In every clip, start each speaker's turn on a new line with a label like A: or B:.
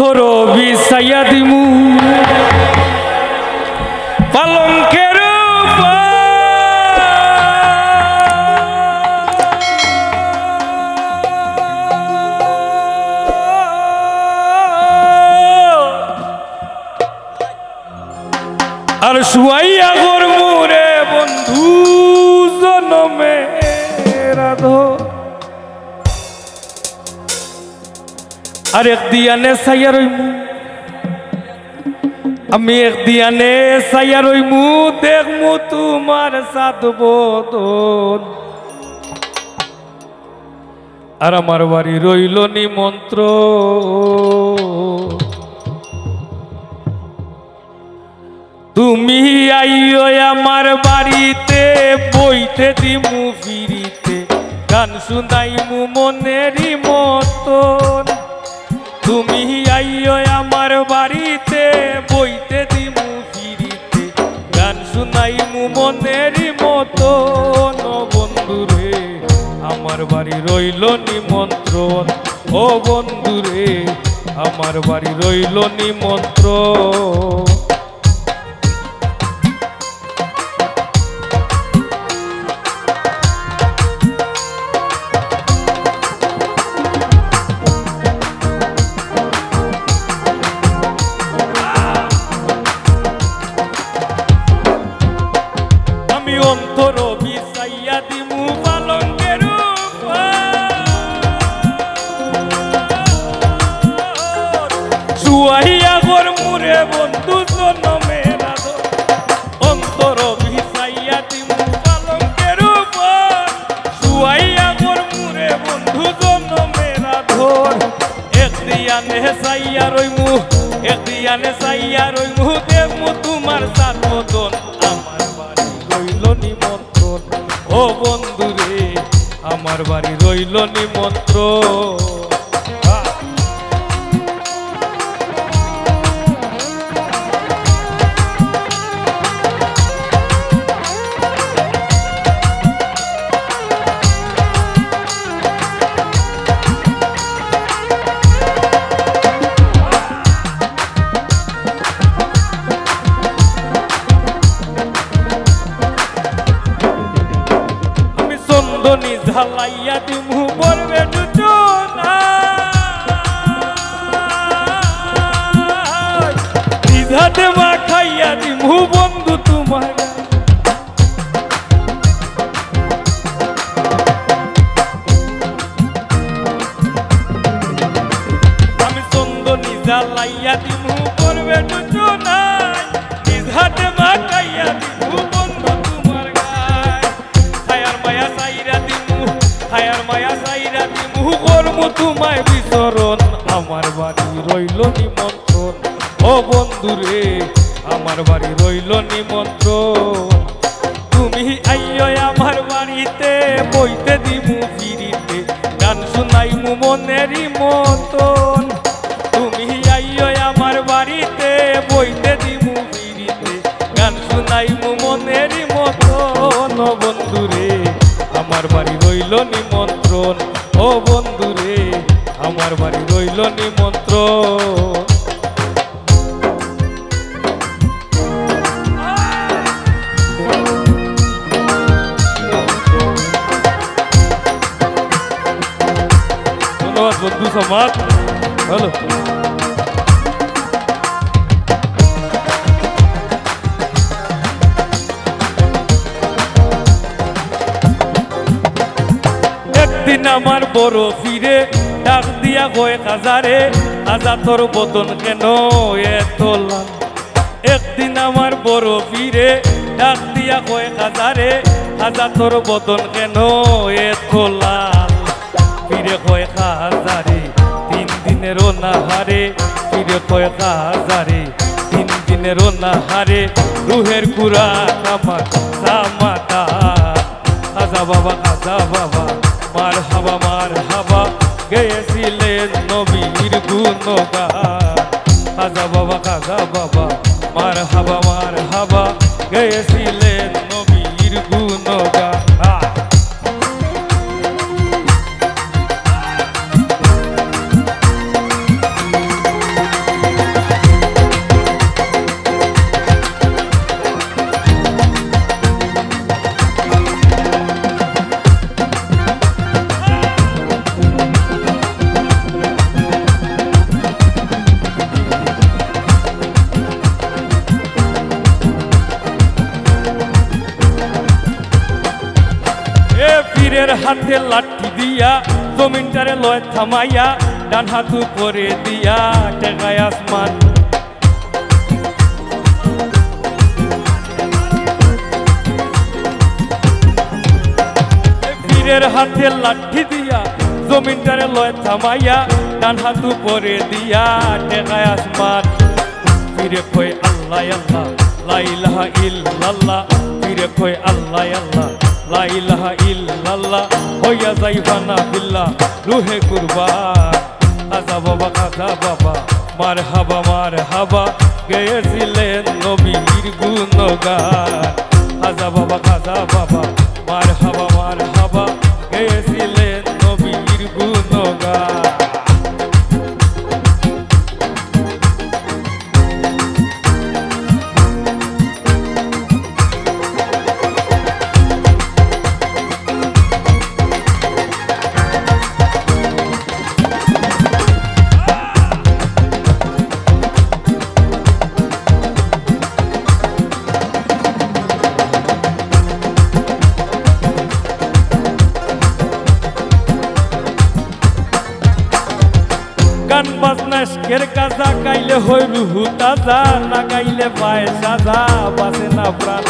A: অন্তর বিছাইয়া দিমু পালঙ্কের আর শুয়াইয়া গরমু রে বন্ধু জনমের আধর আর এক দিয়ানে সাইয়া রইমু আমি এক দিয়ানে সাইয়া রইমু দেখমু তোমার সাত বদন আর আমার বাড়ি রইল নিমন্ত্র তুমি আইও আমার বাড়িতে বইতে দিমু ফিরিতে গান শুনাইমু মনেরই মতন তুমি আইও আমার বাড়িতে বইতে দিমু ফিরিতে গান শুনাইমু মনেরই মতন ও বন্ধুরে আমার বাড়ি রইল নিমন্ত্রণ ও বন্ধুরে আমার বাড়ি রইল নিমন্ত্রণ অন্তর বিছাইয়া দিমু পালঙ্কের শুয়াইয়া গরমু রে বন্ধু জনমের আদর অন্তর বিছাইয়া দিমু পালঙ্কের শুয়াইয়া গরমু রে বন্ধু জনমের আদর এক দিয়ানে সাইয়া রইমু এক দিয়ানে সাইয়া রইমু দেখমু তোমার সাত বদন আমার বাড়ি রইল নিমন্ত্রণ ও বন্ধুরে আমার বাড়ি রইল নিমন্ত্রণ চন্দনী ঝালাইয়া দিমু পড়বে দুজনা নিজাতে মা খাইয়া দিমু বন্ধু তোমার আমি চন্দনী ঝালাইয়া দিমু পড়বে দুজনা নিজাতে মা খাইয়া দিমু বন্ধু তোমার গায় হায়ার মায়া সাইরা দিমু করমু তোমায় বিচরণ আমার বাড়ি রইল নিমন্ত্রণ ও বন্ধুরে আমার বাড়ি রইল নিমন্ত্রণ তুমি আইও আমার বাড়িতে বইতে দিমু ফিরিতে গান শুনাইমু মনেরই মতন তুমি আইও আমার বাড়িতে বইতে দিমু ফিরিতে গান শুনাইমু মনেরই মতন ও বন্ধুরে আমার বাড়ি রইল নিমন্ত্রণ ও বন্ধুরে আমার বাড়ি রইল নিমন্ত্রণ ধন্যবাদ বন্ধু সমাজ হ্যালো একদিন আমার বড় ফিরে ডাক দিয়া গয় হাজারে হাজা তোর বদন কেন এত লাল একদিন আমার বড় ফিরে ডাক দিয়া গয় হাজারে হাজা তোর বদন কেন এত লাল ফিরে কয় হাজারে 3 দিনেরও না হারে ফিরে কয় হাজারে 3 দিনেরও না হারে রুহের কুড়া আমার সামাটা খাজা বাবা মার হাবা গেয়েছিলেন নবীর গুণগান খাজা বাবা মার হাবা গেয়েছিলেন নবীর গুণগান হাতে লাঠি দিয়া জমিনটারে লয় থামাইয়া ডান হাত উপরে দিয়া টেকায় আসমান পীরের হাতে লাঠি দিয়া জমিনটারে লয় থামাইয়া ডান হাত উপরে দিয়া টেকায় আসমান পীরে কয় আল্লাহ আল্লাহ লা ইলাহা ইল্লাল্লাহ পীরে কয় আল্লাহ আল্লাহ লা ইলাহা ইল্লাল্লাহ হইয়া যাইবানা বিল্লাহ রুহে কুরবান খাজা বাবা মারহাবা গেয়েছিলেন নবীর গুণগান খাজা বাবা মারহাবা গেয়েছিলেন নবীর গুণগান গান বাজনা শের কাজা গাইলে হই রুহু তাজা না গাইলে পায় সাজা বাসে না প্রাণ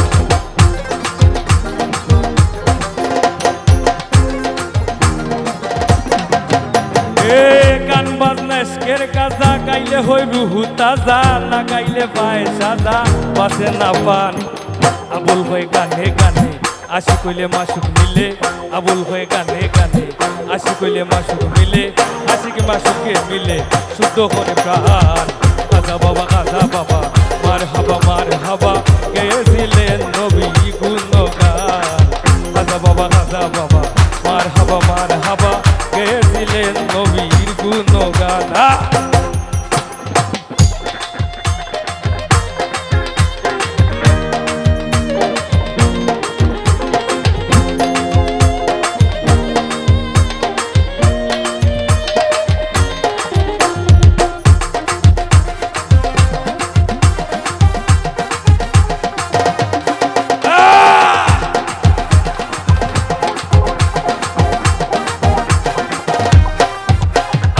A: গান বাজনা শের কাজা গাইলে হই রুহু তাজা না গাইলে পায় সাজা বাসে না পান আবুল হয়ে গানে গানে আশি কইলে মাসুক মিলে আবুল হয়ে গানে গানে আশি কইলে মাসুক মিলে আশিকে মাসুকে মিলে শুদ্ধ করে প্রাণ খাজা বাবা মারহাবা গেয়েছিলেন নবী গুণগান খাজা বাবা মারহাবা গেয়েছিলেন নবীর গুণগান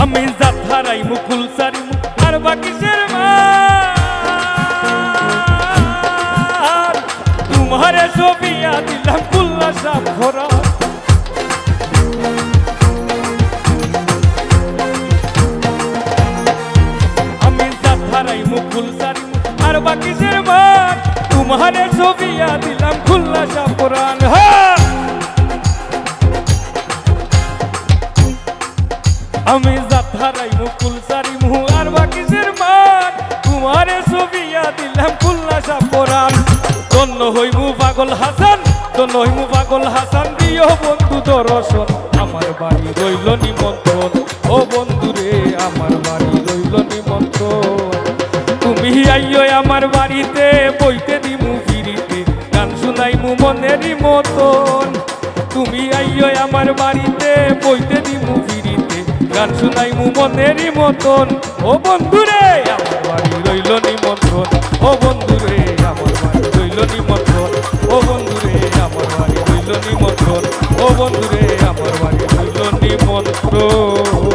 A: আমি জাত হারাই মুকুল সারি আর বাকি শেরমান তোমারে ছবিয়া দিলাম কুল্লা সাপ ভরা আমি জাত হারাই মুকুল সারি আর বাকি শেরমান তোমারে ছবিয়া দিলাম কুল্লা সাপ ভরান আমি জাত হারাই মুকুল সারি মুহু আর বাকি শেরমান তোমারে ছবিয়া দিলাম খুল্লা সাপরান ধন্য হইমু পাগল হাসান দিও বন্ধু দর্শন আমার বাড়ি রইল নিমন্ত্রণ ও বন্ধু রে আমার বাড়ি রইল নিমন্ত্রণ তুমি আইও আমার বাড়িতে বইতে দিমু ফিরিতে গান শুনাইমু মনেরই মতন তুমি আইও আমার বাড়িতে বইতে দিমু ফিরিতে গান শুনাইমু মনেরই মতন ও বন্ধুরে আমার বাড়ি রইল নিমন্ত্রণ ও বন্ধুরে আমার বাড়ি রইল নিমন্ত্রণ ও বন্ধুরে আমার বাড়ি রইল নিমন্ত্রণ ও বন্ধুরে আমার বাড়ি রইল নিমন্ত্রণ